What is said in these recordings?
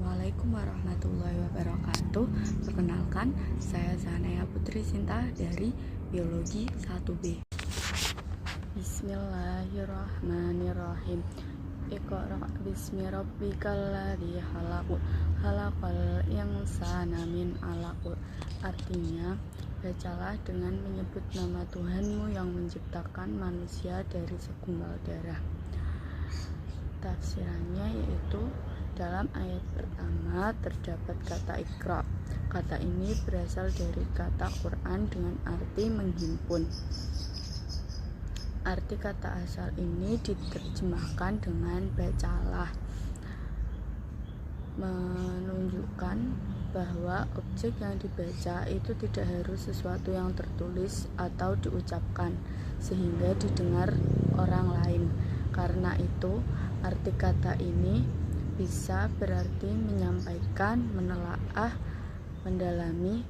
Assalamualaikum warahmatullahi wabarakatuh. Perkenalkan, saya Zanaya Putri Sinta dari Biologi 1B. Bismillahirrahmanirrahim. Iqra bismi rabbikal ladzi khalaq, khalaqal insana min 'alaq. Artinya, bacalah dengan menyebut nama Tuhanmu yang menciptakan manusia dari segumpal darah. Tafsirannya yaitu dalam ayat pertama terdapat kata Iqra. Kata ini berasal dari kata Quran dengan arti menghimpun. Arti kata asal ini diterjemahkan dengan bacalah, menunjukkan bahwa objek yang dibaca itu tidak harus sesuatu yang tertulis atau diucapkan sehingga didengar orang lain. Karena itu, arti kata ini bisa berarti menyampaikan, menelaah, mendalami,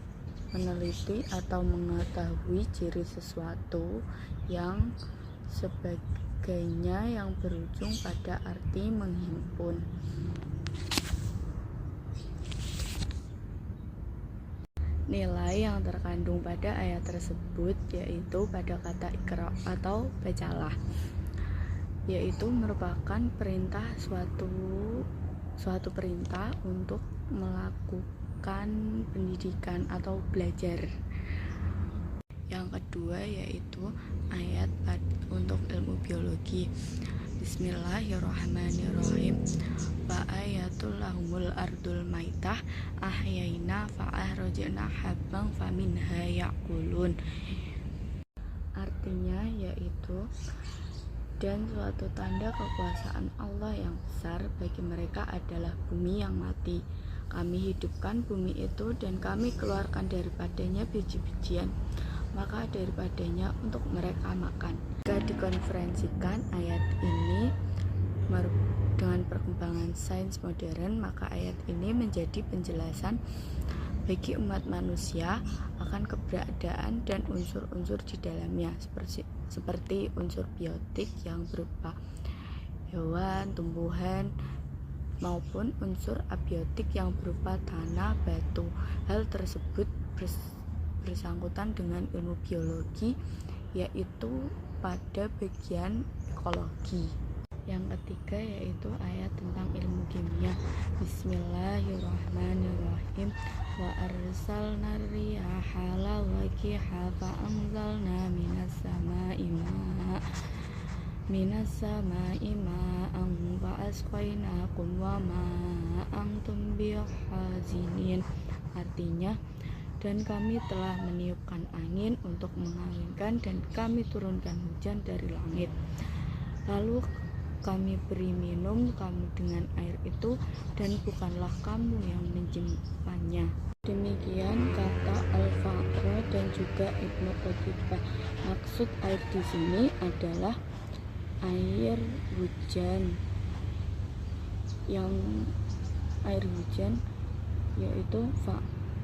meneliti, atau mengetahui ciri sesuatu yang sebagainya yang berujung pada arti menghimpun. Nilai yang terkandung pada ayat tersebut yaitu pada kata Iqra atau bacalah, yaitu merupakan perintah suatu perintah untuk melakukan pendidikan atau belajar. Yang kedua yaitu ayat untuk ilmu biologi. Bismillahirrahmanirrahim. Wa ayatul lahumul ardul maitah ahyaina fa ahrajna habban faminha yaqulun. Artinya yaitu, dan suatu tanda kekuasaan Allah yang besar bagi mereka adalah bumi yang mati. Kami hidupkan bumi itu dan kami keluarkan daripadanya biji-bijian, maka daripadanya untuk mereka makan. Jika dikonferensikan ayat ini dengan perkembangan sains modern, maka ayat ini menjadi penjelasan bagi umat manusia akan keberadaan dan unsur-unsur di dalamnya, seperti unsur biotik yang berupa hewan, tumbuhan, maupun unsur abiotik yang berupa tanah, batu. Hal tersebut bersangkutan dengan ilmu biologi, yaitu pada bagian ekologi. Yang ketiga yaitu ayat tentang ilmu kimia. Bismillahirrahmanirrahim. Wa arsalna riyaha lawaqiha fa anzalna minas sama'i ma'an fa asqainakum wa ma antum bihazinin. Artinya, dan kami telah meniupkan angin untuk mengalinkan dan kami turunkan hujan dari langit, lalu kami beri minum kamu dengan air itu, dan bukanlah kamu yang menyimpannya. Demikian kata Al-Faqra dan juga Ibnu Qutbah. Maksud air di sini adalah air hujan, yaitu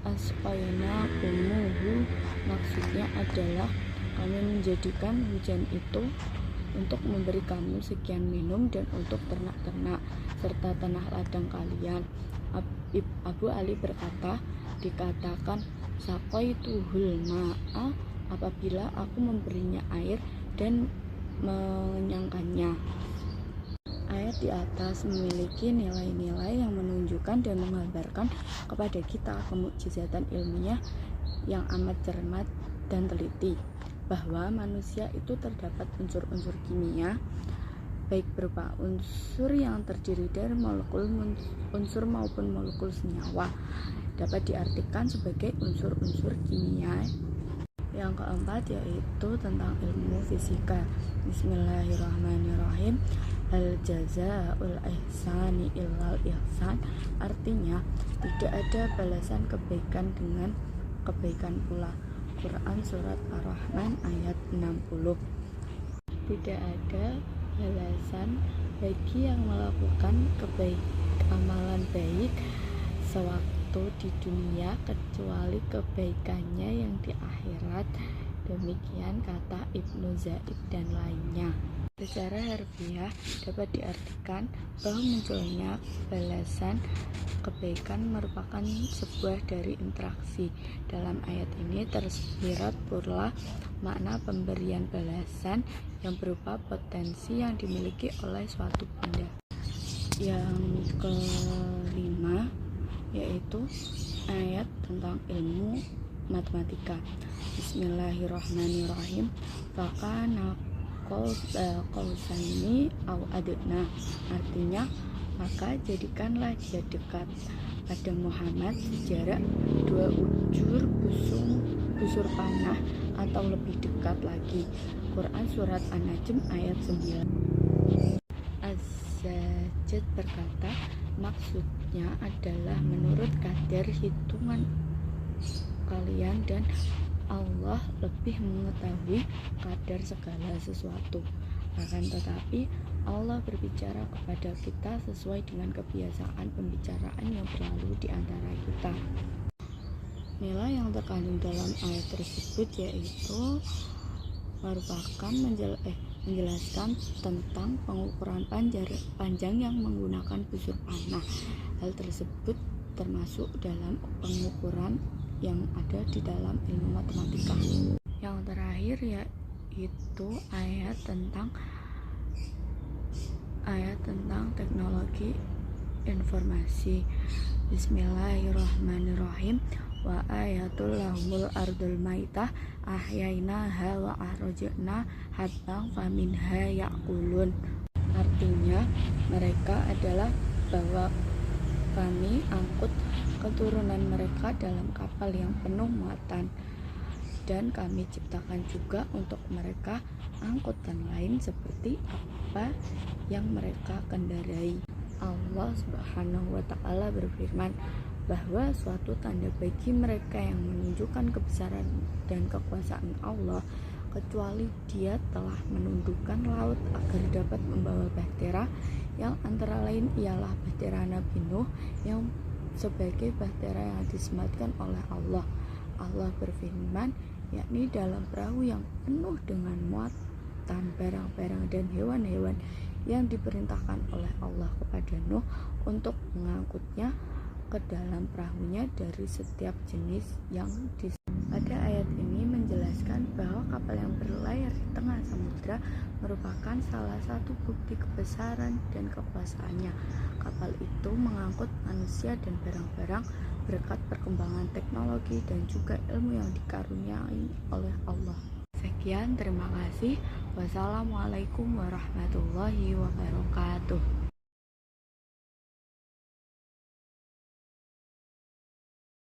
asqayna umuhu, maksudnya adalah kami menjadikan hujan itu untuk memberi kamu sekian minum dan untuk ternak-ternak serta tanah ladang kalian. Abu Ali berkata, dikatakan saqaituhul ma'a apabila aku memberinya air dan mengenyangkannya. Ayat di atas memiliki nilai-nilai yang menunjukkan dan menggambarkan kepada kita kemukjizatan ilmiah yang amat cermat dan teliti, bahwa manusia itu terdapat unsur-unsur kimia, baik berupa unsur yang terdiri dari molekul unsur maupun molekul senyawa, dapat diartikan sebagai unsur-unsur kimia. Yang keempat yaitu tentang ilmu fisika. Bismillahirrahmanirrahim. Hal jazaa'ul ihsani illal ihsan. Artinya, tidak ada balasan kebaikan dengan kebaikan pula. Quran Surat Ar-Rahman ayat 60. Tidak ada balasan bagi yang melakukan amalan baik sewaktu di dunia kecuali kebaikannya yang di akhirat. Demikian kata Ibnu Zaid dan lainnya. Secara harfiah dapat diartikan bahwa munculnya balasan kebaikan merupakan sebuah dari interaksi. Dalam ayat ini tersirat pula makna pemberian balasan yang berupa potensi yang dimiliki oleh suatu benda. Yang kelima yaitu ayat tentang ilmu matematika. Bismillahirrahmanirrahim. Fakana qausaini au adna. Artinya, maka jadikanlah dia dekat pada Muhammad sejarak 2 busur panah atau lebih dekat lagi. Quran surat An-Najm ayat 9. Az-Zajjaj berkata, maksudnya adalah menurut kadar hitungan kalian dan Allah lebih mengetahui kadar segala sesuatu. Akan tetapi Allah berbicara kepada kita sesuai dengan kebiasaan pembicaraan yang berlalu di antara kita. Nilai yang terkandung dalam ayat tersebut yaitu merupakan menjelaskan tentang pengukuran panjang yang menggunakan busur panah. Hal tersebut termasuk dalam pengukuran yang ada di dalam ilmu matematika. Yang terakhir yaitu ayat tentang teknologi informasi. Bismillahirrahmanirrahim. Wa ayatul lahumul ardul maitah ahyainaha wa ahrajna habban faminha ya'kulun. Artinya, mereka adalah bahwa kami angkut keturunan mereka dalam kapal yang penuh muatan, dan kami ciptakan juga untuk mereka angkutan lain seperti apa yang mereka kendarai. Allah Subhanahu wa Ta'ala berfirman bahwa suatu tanda bagi mereka yang menunjukkan kebesaran dan kekuasaan Allah, kecuali Dia telah menundukkan laut agar dapat membawa bahtera, yang antara lain ialah bahtera Nabi Nuh yang sebagai bahtera yang disematkan oleh Allah. Allah berfirman, yakni dalam perahu yang penuh dengan muatan barang-barang dan hewan-hewan yang diperintahkan oleh Allah kepada Nuh untuk mengangkutnya ke dalam perahunya dari setiap jenis yang pada ayat ini menjelaskan bahwa kapal yang berlayar di tengah samudra merupakan salah satu bukti kebesaran dan kekuasaannya. Kapal itu mengangkut manusia dan barang-barang berkat perkembangan teknologi dan juga ilmu yang dikaruniai oleh Allah. Sekian, terima kasih. Wassalamualaikum warahmatullahi wabarakatuh.